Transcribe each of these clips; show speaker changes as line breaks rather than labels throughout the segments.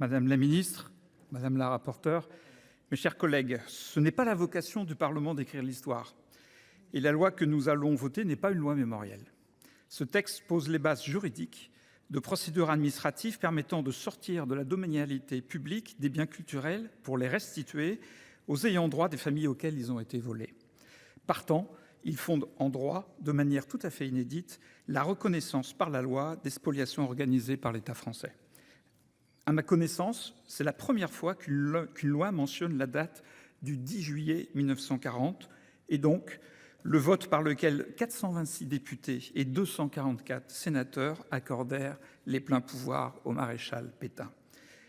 Madame la ministre, madame la rapporteure, mes chers collègues, ce n'est pas la vocation du Parlement d'écrire l'histoire. Et la loi que nous allons voter n'est pas une loi mémorielle. Ce texte pose les bases juridiques de procédures administratives permettant de sortir de la domanialité publique des biens culturels pour les restituer aux ayants droit des familles auxquelles ils ont été volés. Partant, il fonde en droit, de manière tout à fait inédite, la reconnaissance par la loi des spoliations organisées par l'État français. À ma connaissance, c'est la première fois qu'une loi mentionne la date du 10 juillet 1940 et donc le vote par lequel 426 députés et 244 sénateurs accordèrent les pleins pouvoirs au maréchal Pétain.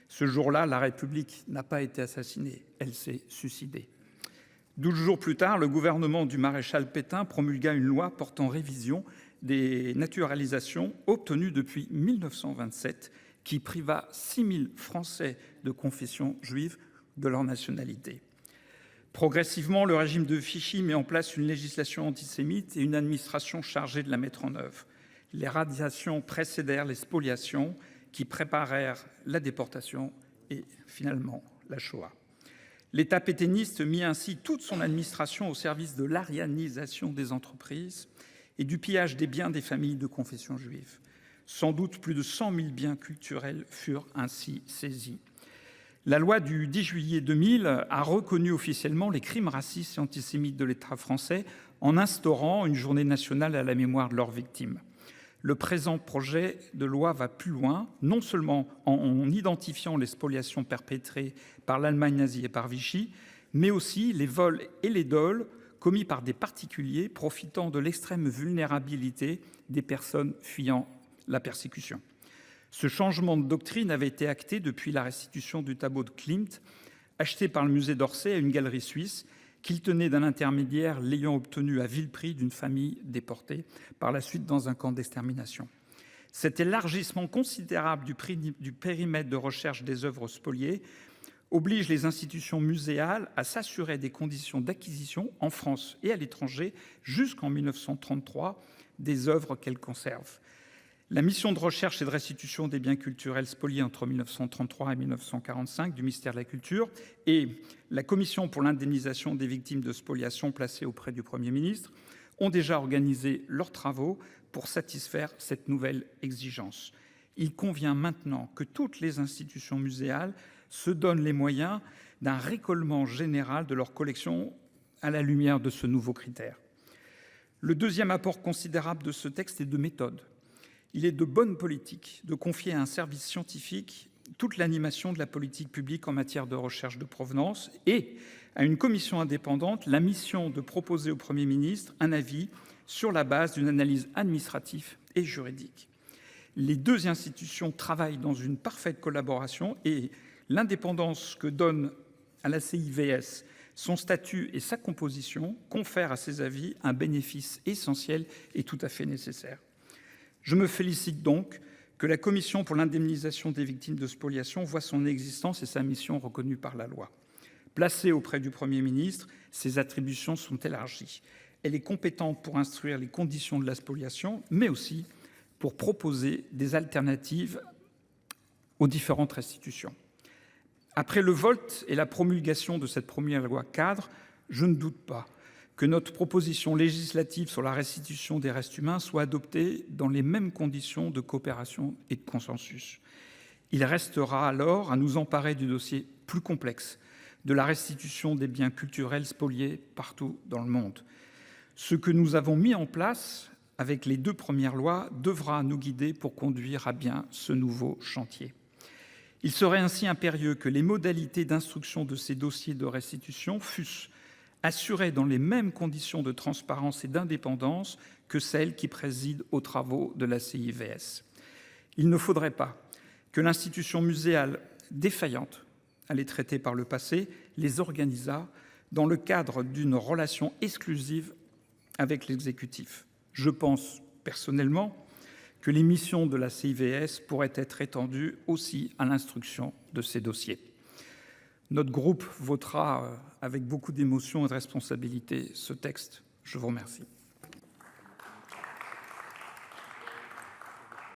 Ce jour-là, la République n'a pas été assassinée, elle s'est suicidée. 12 jours plus tard, le gouvernement du maréchal Pétain promulgua une loi portant révision des naturalisations obtenues depuis 1927 qui priva 6 000 Français de confession juive de leur nationalité. Progressivement, le régime de Vichy met en place une législation antisémite et une administration chargée de la mettre en œuvre. Les radiations précédèrent les spoliations qui préparèrent la déportation et finalement la Shoah. L'État pétainiste mit ainsi toute son administration au service de l'arianisation des entreprises et du pillage des biens des familles de confession juive. Sans doute plus de 100 000 biens culturels furent ainsi saisis. La loi du 10 juillet 2000 a reconnu officiellement les crimes racistes et antisémites de l'État français en instaurant une journée nationale à la mémoire de leurs victimes. Le présent projet de loi va plus loin, non seulement en identifiant les spoliations perpétrées par l'Allemagne nazie et par Vichy, mais aussi les vols et les dols commis par des particuliers profitant de l'extrême vulnérabilité des personnes fuyant la persécution. Ce changement de doctrine avait été acté depuis la restitution du tableau de Klimt, acheté par le musée d'Orsay à une galerie suisse, qu'il tenait d'un intermédiaire l'ayant obtenu à vil prix d'une famille déportée par la suite dans un camp d'extermination. Cet élargissement considérable du périmètre de recherche des œuvres spoliées oblige les institutions muséales à s'assurer des conditions d'acquisition en France et à l'étranger jusqu'en 1933 des œuvres qu'elles conservent. La mission de recherche et de restitution des biens culturels spoliés entre 1933 et 1945 du ministère de la Culture et la Commission pour l'indemnisation des victimes de spoliation placée auprès du Premier ministre ont déjà organisé leurs travaux pour satisfaire cette nouvelle exigence. Il convient maintenant que toutes les institutions muséales se donnent les moyens d'un récolement général de leurs collections à la lumière de ce nouveau critère. Le deuxième apport considérable de ce texte est de méthode. Il est de bonne politique de confier à un service scientifique toute l'animation de la politique publique en matière de recherche de provenance et à une commission indépendante la mission de proposer au Premier ministre un avis sur la base d'une analyse administrative et juridique. Les deux institutions travaillent dans une parfaite collaboration et l'indépendance que donne à la CIVS son statut et sa composition confèrent à ces avis un bénéfice essentiel et tout à fait nécessaire. Je me félicite donc que la Commission pour l'indemnisation des victimes de spoliation voie son existence et sa mission reconnues par la loi. Placée auprès du Premier ministre, ses attributions sont élargies. Elle est compétente pour instruire les conditions de la spoliation, mais aussi pour proposer des alternatives aux différentes restitutions. Après le vote et la promulgation de cette première loi cadre, je ne doute pas que notre proposition législative sur la restitution des restes humains soit adoptée dans les mêmes conditions de coopération et de consensus. Il restera alors à nous emparer du dossier plus complexe de la restitution des biens culturels spoliés partout dans le monde. Ce que nous avons mis en place avec les deux premières lois devra nous guider pour conduire à bien ce nouveau chantier. Il serait ainsi impérieux que les modalités d'instruction de ces dossiers de restitution fussent assurées dans les mêmes conditions de transparence et d'indépendance que celles qui président aux travaux de la CIVS. Il ne faudrait pas que l'institution muséale défaillante à les traiter par le passé les organisât dans le cadre d'une relation exclusive avec l'exécutif. Je pense personnellement que les missions de la CIVS pourraient être étendues aussi à l'instruction de ces dossiers. Notre groupe votera avec beaucoup d'émotion et de responsabilité ce texte. Je vous remercie.